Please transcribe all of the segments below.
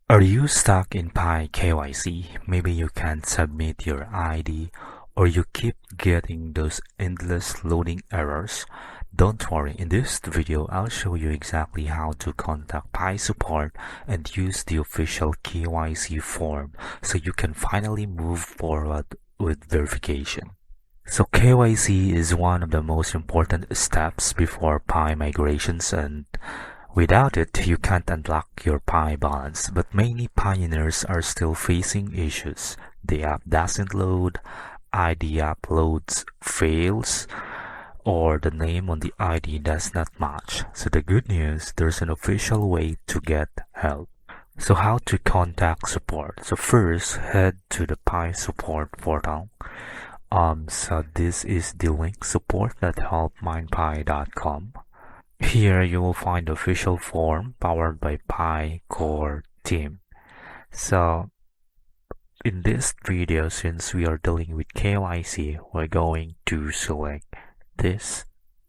Are you stuck in Pi KYC? Maybe you can't submit your ID or you keep getting those endless loading errors. Don't worry, in this video I'll show you exactly how to contact Pi support and use the official KYC form so you can finally move forward with verification. So KYC is one of the most important steps before Pi migrations, and without it, you can't unlock your Pi balance. But many pioneers are still facing issues. The app doesn't load, ID uploads fails, or the name on the ID does not match. So the good news, there's an official way to get help. So how to contact support? So first, head to the Pi support portal. So this is the link support.helpmindpi.com. Here you will find the official form powered by Pi core team. So in this video, since we are dealing with KYC, we're going to select this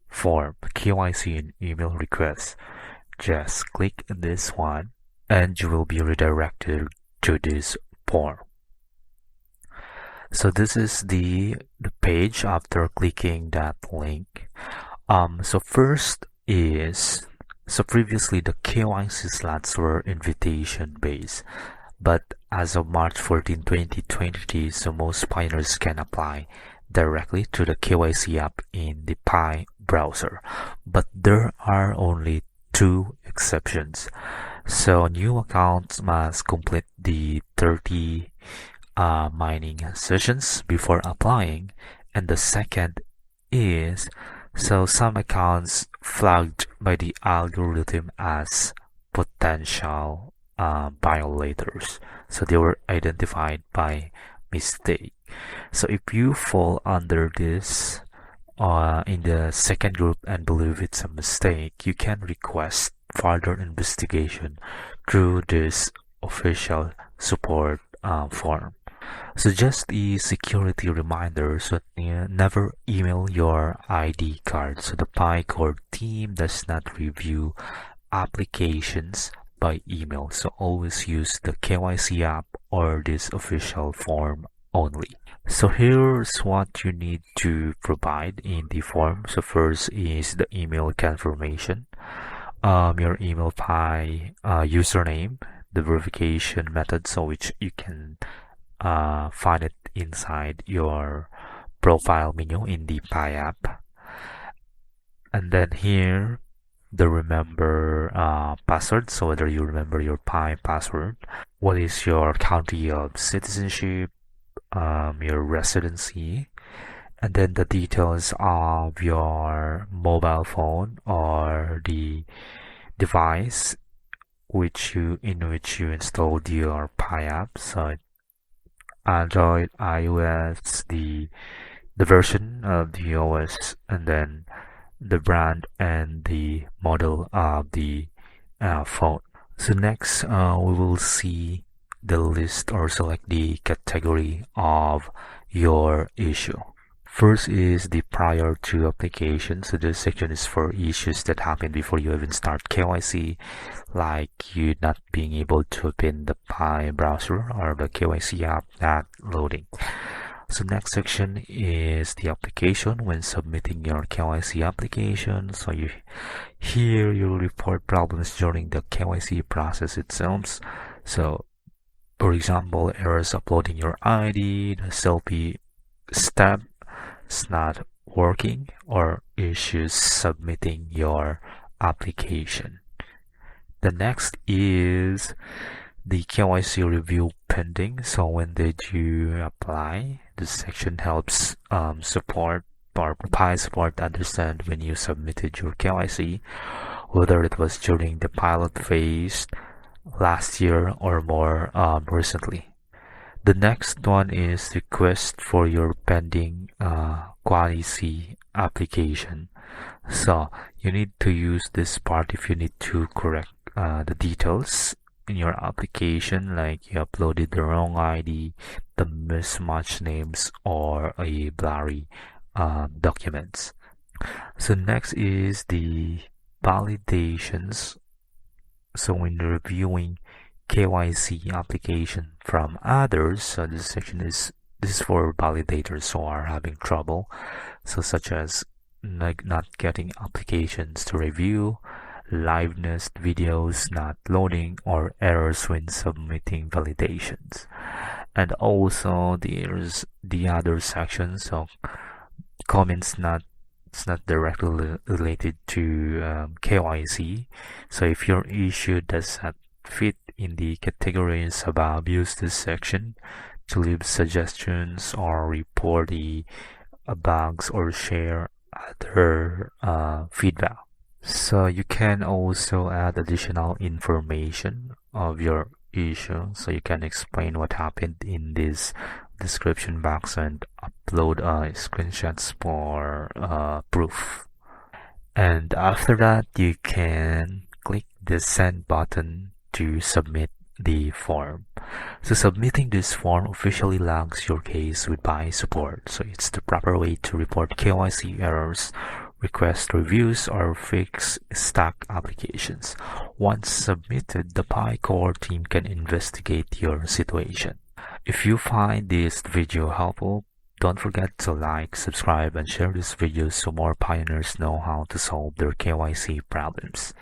form, KYC and email request. Just click this one and you will be redirected to this form. So this is the page after clicking that link. So first is, so previously the KYC slots were invitation based, but as of March 14, 2020, so most pioneers can apply directly to the KYC app in the Pi browser, but there are only two exceptions. So new accounts must complete the 30 mining sessions before applying, and the second is, so some accounts flagged by the algorithm as potential violators. So they were identified by mistake. So if you fall under this in the second group and believe it's a mistake, you can request further investigation through this official support form. So just a security reminder, so never email your ID card. So the Pi core team does not review applications by email. So always use the KYC app or this official form only. So here's what you need to provide in the form. So first is the email confirmation, your email Pi username, the verification method, so which you can find it inside your profile menu in the Pi app. And then here, the remember password. So whether you remember your Pi password, what is your country of citizenship, your residency, and then the details of your mobile phone or the device in which you installed your Pi app. So Android, iOS, the version of the OS, and then the brand and the model of the phone. So next, we will see the list or select the category of your issue. First is the prior to application. So this section is for issues that happen before you even start KYC, like you not being able to open the Pi browser or the KYC app not loading. So next section is the application when submitting your KYC application. So here you'll report problems during the KYC process itself. So for example, errors uploading your ID, the selfie step is not working, or issues submitting your application. The next is the KYC review pending. So when did you apply? This section helps support or Pi support understand when you submitted your KYC, whether it was during the pilot phase, last year, or more recently. The next one is request for your pending KYC application. So you need to use this part if you need to correct the details in your application, like you uploaded the wrong ID, the mismatched names, or a blurry documents. So next is the validations. So when reviewing KYC application from others. So this is for validators who are having trouble, so such as not getting applications to review, liveness videos not loading, or errors when submitting validations. And also there's the other section, so comments not it's not directly related to KYC. So if your issue does not fit in the categories above, use this section to leave suggestions or report the bugs or share other feedback. So you can also add additional information of your issue. So you can explain what happened in this description box and upload screenshots for proof. And after that, you can click the send button to submit the form. So submitting this form officially logs your case with Pi support. So it's the proper way to report KYC errors, request reviews, or fix stuck applications. Once submitted, the Pi core team can investigate your situation. If you find this video helpful, don't forget to like, subscribe, and share this video so more pioneers know how to solve their KYC problems.